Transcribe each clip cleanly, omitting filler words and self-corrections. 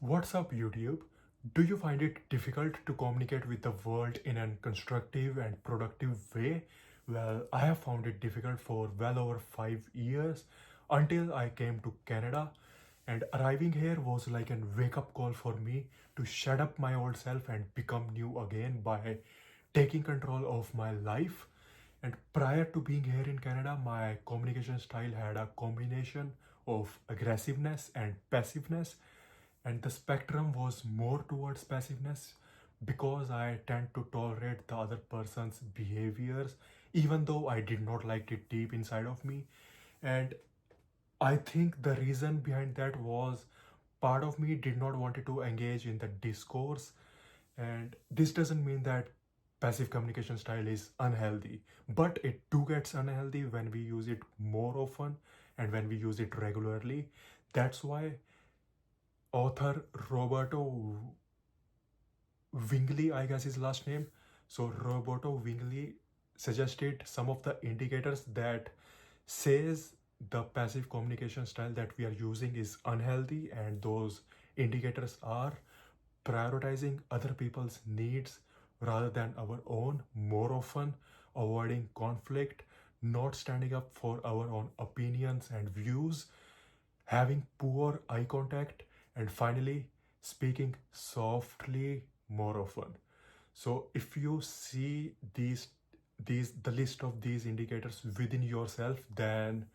What's up, YouTube? Do you find it difficult to communicate with the world in a constructive and productive way? Well, I have found it difficult for well over 5 years until I came to Canada, and arriving here was like a wake up call for me to shut up my old self and become new again by taking control of my life. And prior to being here in Canada, my communication style had a combination of aggressiveness and passiveness, and the spectrum was more towards passiveness because I tend to tolerate the other person's behaviors even though I did not like it deep inside of me. And I think the reason behind that was part of me did not want to engage in the discourse. And this doesn't mean that passive communication style is unhealthy, but it too gets unhealthy when we use it more often and when we use it regularly. That's why author Roberto Wingley, I guess his last name. So Roberto Wingley suggested some of the indicators that says the passive communication style that we are using is unhealthy, and those indicators are prioritizing other people's needs rather than our own more often, avoiding conflict, not standing up for our own opinions and views, having poor eye contact, and finally speaking softly more often. So if you see these the list of these indicators within yourself, then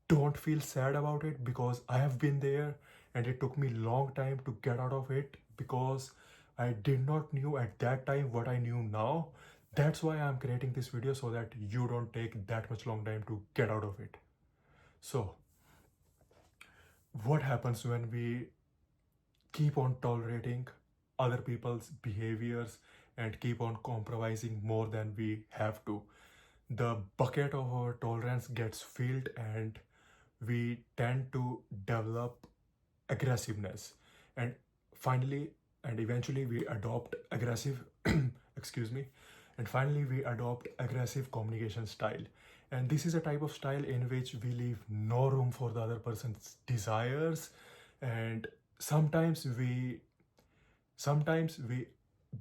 don't feel sad about it, because I have been there and it took me long time to get out of it because I did not knew at that time what I knew now. That's why I'm creating this video, so that you don't take that much long time to get out of it. So what happens when we keep on tolerating other people's behaviors and keep on compromising more than we have to? The bucket of our tolerance gets filled and we tend to develop aggressiveness, and finally and eventually we adopt aggressive excuse me, and finally we adopt aggressive communication style. And this is a type of style in which we leave no room for the other person's desires, and sometimes we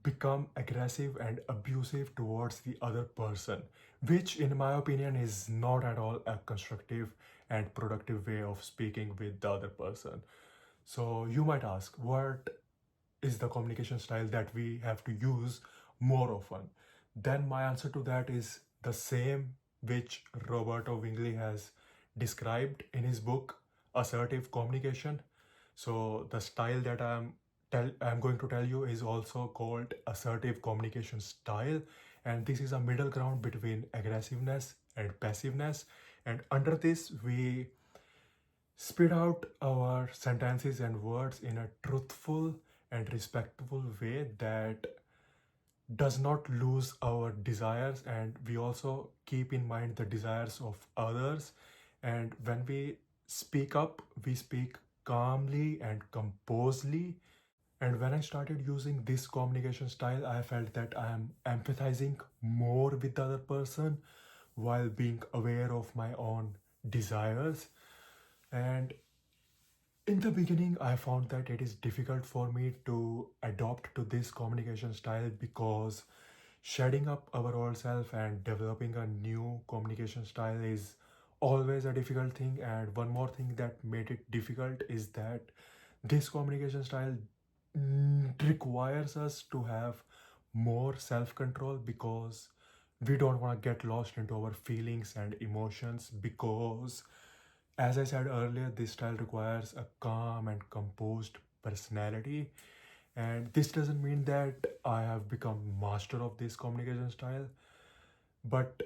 become aggressive and abusive towards the other person, which in my opinion is not at all a constructive and productive way of speaking with the other person. So you might ask, what is the communication style that we have to use more often? Then my answer to that is the same which Roberto Wingley has described in his book Assertive Communication. So the style that I'm going to tell you is also called assertive communication style, and this is a middle ground between aggressiveness and passiveness. And under this, we spit out our sentences and words in a truthful and respectful way that does not lose our desires, and we also keep in mind the desires of others. And when we speak up, we speak calmly and composedly. And when I started using this communication style, I felt that I am empathizing more with the other person while being aware of my own desires. And in the beginning, I found that it is difficult for me to adopt to this communication style because shedding up our old self and developing a new communication style is always a difficult thing. And one more thing that made it difficult is that this communication style requires us to have more self-control, because we don't want to get lost into our feelings and emotions, because as I said earlier, this style requires a calm and composed personality. And this doesn't mean that I have become master of this communication style, but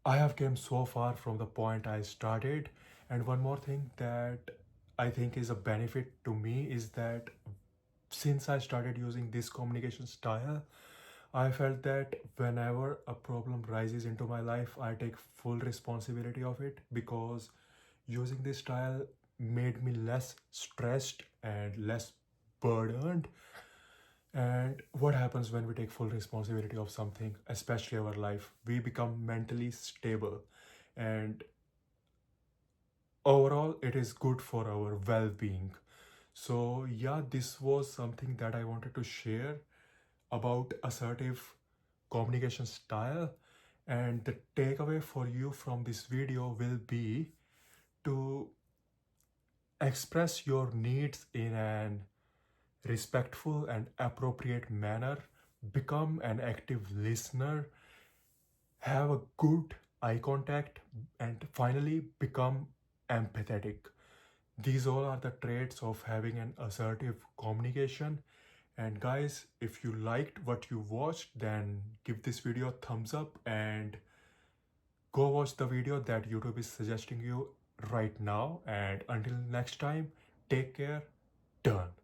I have came so far from the point I started. And one more thing that I think is a benefit to me is that since I started using this communication style, I felt that whenever a problem rises into my life, I take full responsibility of it, because using this style made me less stressed and less burdened. And what happens when we take full responsibility of something, especially our life? We become mentally stable, and overall, it is good for our well being. So yeah, this was something that I wanted to share about assertive communication style. And the takeaway for you from this video will be to express your needs in an respectful and appropriate manner, become an active listener, have a good eye contact, and finally become empathetic. These all are the traits of having an assertive communication. And guys, if you liked what you watched, then give this video a thumbs up and go watch the video that YouTube is suggesting you right now. And until next time, take care. Done.